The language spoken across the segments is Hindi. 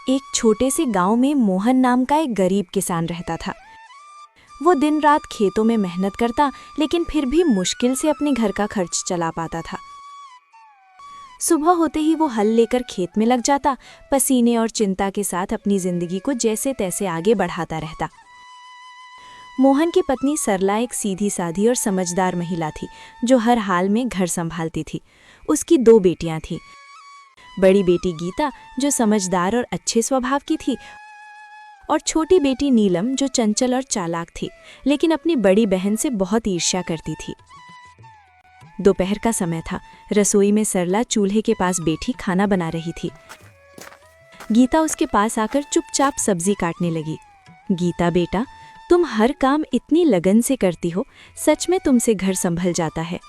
एक छोटे से गांव में मोहन नाम का एक गरीब किसान रहता था। वो दिन रात खेतों में मेहनत करता, लेकिन फिर भी मुश्किल से अपने घर का खर्च चला पाता था। सुबह होते ही वो हल लेकर खेत में लग जाता, पसीने और चिंता के साथ अपनी जिंदगी को जैसे तैसे आगे बढ़ाता रहता। मोहन की पत्नी सरला एक सीधी साधी और समझदार महिला थी, जो हर हाल में घर संभालती थी। उसकी 2 बेटियां थीं। बड़ी बेटी गीता, जो समझदार और अच्छे स्वभाव की थी, और छोटी बेटी नीलम, जो चंचल और चालाक थी, लेकिन अपनी बड़ी बहन से बहुत ईर्ष्या करती थी। दोपहर का समय था। रसोई में सरला चूल्हे के पास बैठी खाना बना रही थी। गीता उसके पास आकर चुपचाप सब्जी काटने लगी। गीता बेटा, तुम हर काम इतनी लगन से करती हो, सच में तुमसे घर संभल जाता है।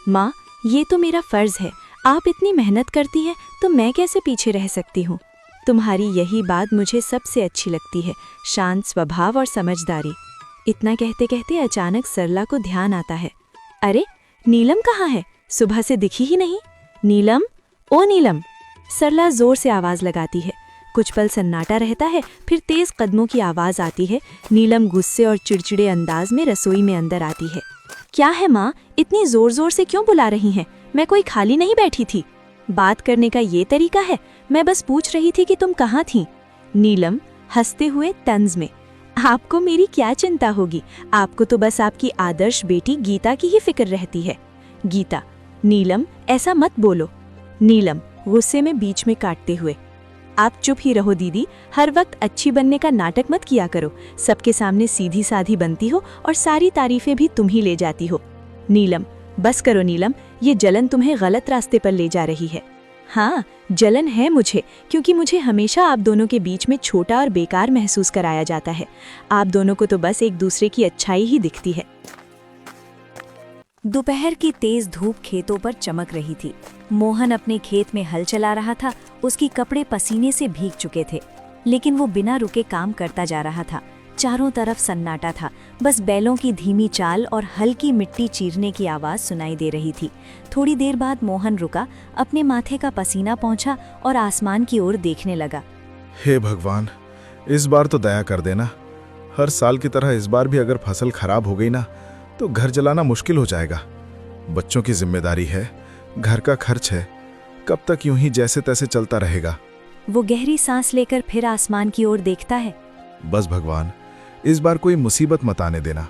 माँ, ये तो मेरा फर्ज है, आप इतनी मेहनत करती हैं तो मैं कैसे पीछे रह सकती हूँ। तुम्हारी यही बात मुझे सबसे अच्छी लगती है, शांत स्वभाव और समझदारी। इतना कहते कहते अचानक सरला को ध्यान आता है, अरे नीलम कहाँ है? सुबह से दिखी ही नहीं। नीलम, ओ नीलम! सरला जोर से आवाज लगाती है। कुछ पल सन्नाटा रहता है, फिर तेज कदमों की आवाज आती है। नीलम गुस्से और चिड़चिड़े अंदाज में रसोई में अंदर आती है। क्या है माँ, इतनी जोर जोर से क्यों बुला रही हैं? मैं कोई खाली नहीं बैठी थी। बात करने का ये तरीका है? मैं बस पूछ रही थी कि तुम कहाँ थीं। नीलम हंसते हुए तंज में, आपको मेरी क्या चिंता होगी, आपको तो बस आपकी आदर्श बेटी गीता की ही फिक्र रहती है। गीता, नीलम ऐसा मत बोलो। नीलम गुस्से में बीच में काटते हुए, आप चुप ही रहो दीदी, हर वक्त अच्छी बनने का नाटक मत किया करो। सबके सामने सीधी साधी बनती हो और सारी तारीफें भी तुम ही ले जाती हो। नीलम, बस करो नीलम, ये जलन तुम्हें गलत रास्ते पर ले जा रही है। हाँ, जलन है मुझे, क्योंकि मुझे हमेशा आप दोनों के बीच में छोटा और बेकार महसूस कराया जाता है। आप दोनों को तो बस एक दूसरे की अच्छाई ही दिखती है। दोपहर की तेज धूप खेतों पर चमक रही थी। मोहन अपने खेत में हल चला रहा था। उसके कपड़े पसीने से भीग चुके थे, लेकिन वो बिना रुके काम करता जा रहा था। चारों तरफ सन्नाटा था, बस बैलों की धीमी चाल और हल्की मिट्टी चीरने की आवाज सुनाई दे रही थी। थोड़ी देर बाद मोहन रुका, अपने माथे का पसीना पोंछा और आसमान की ओर देखने लगा। हे भगवान, इस बार तो दया कर देना। हर साल की तरह इस बार भी अगर फसल खराब हो गई ना, तो घर चलाना मुश्किल हो जाएगा। बच्चों की जिम्मेदारी है, घर का खर्च है, कब तक यूं ही जैसे तैसे चलता रहेगा। वो गहरी सांस लेकर फिर आसमान की ओर देखता है। बस भगवान, इस बार कोई मुसीबत मत आने देना।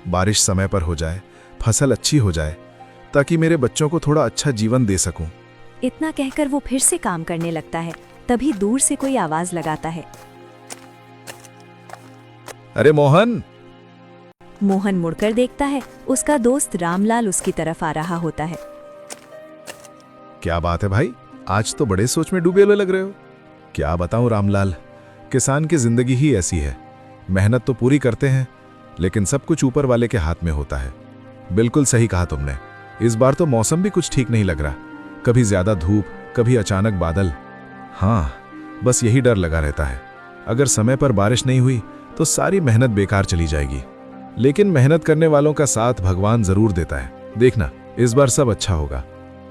बारिश समय पर हो जाए, फसल अच्छी हो जाए, ताकि मेरे बच्चों को थोड़ा अच्छा जीवन दे सकूं। इतना कहकर वो फिर से काम करने लगता है। तभी दूर से कोई आवाज लगाता है, अरे मोहन! मोहन मुड़कर देखता है। उसका दोस्त रामलाल उसकी तरफ आ रहा होता है। क्या बात है भाई, आज तो बड़े सोच में डूबे हुए लग रहे हो। क्या बताऊं रामलाल, किसान की जिंदगी ही ऐसी है। मेहनत तो पूरी करते हैं, लेकिन सब कुछ ऊपर वाले के हाथ में होता है। बिल्कुल सही कहा तुमने। इस बार तो मौसम भी कुछ ठीक नहीं लग रहा, कभी ज्यादा धूप, कभी अचानक बादल। हाँ, बस यही डर लगा रहता है। अगर समय पर बारिश नहीं हुई तो सारी मेहनत बेकार चली जाएगी। लेकिन मेहनत करने वालों का साथ भगवान जरूर देता है। देखना, इस बार सब अच्छा होगा।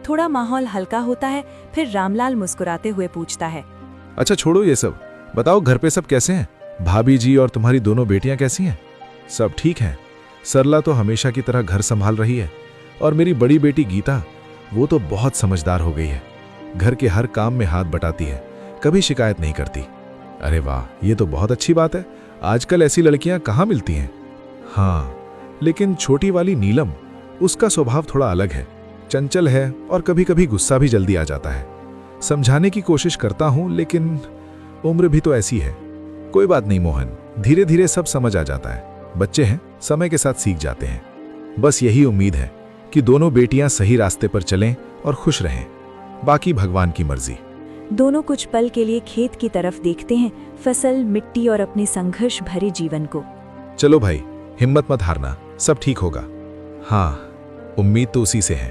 थोड़ा माहौल हल्का होता है, फिर रामलाल मुस्कुराते हुए पूछता है, अच्छा छोड़ो ये सब, बताओ घर पे सब कैसे हैं? भाभी जी और तुम्हारी दोनों बेटियां कैसी हैं? सब ठीक हैं। सरला तो हमेशा की तरह घर संभाल रही है, और मेरी बड़ी बेटी गीता, वो तो बहुत समझदार हो गई है। घर के हर काम में हाथ बटाती है, कभी शिकायत नहीं करती। अरे वाह, ये तो बहुत अच्छी बात है। आजकल ऐसी लड़कियां कहाँ मिलती हैं। हाँ, लेकिन छोटी वाली नीलम, उसका स्वभाव थोड़ा अलग है, चंचल है और कभी कभी गुस्सा भी जल्दी आ जाता है। समझाने की कोशिश करता हूं, लेकिन उम्र भी तो ऐसी है। कोई बात नहीं मोहन, धीरे धीरे सब समझ आ जाता है। बच्चे हैं, समय के साथ सीख जाते हैं। बस यही उम्मीद है कि दोनों बेटियां सही रास्ते पर चलें और खुश रहें। बाकी भगवान की मर्जी। दोनों कुछ पल के लिए खेत की तरफ देखते हैं, फसल, मिट्टी और अपने संघर्ष भरे जीवन को। चलो भाई, हिम्मत मत हारना, सब ठीक होगा। हाँ, उम्मीद तो उसी से है।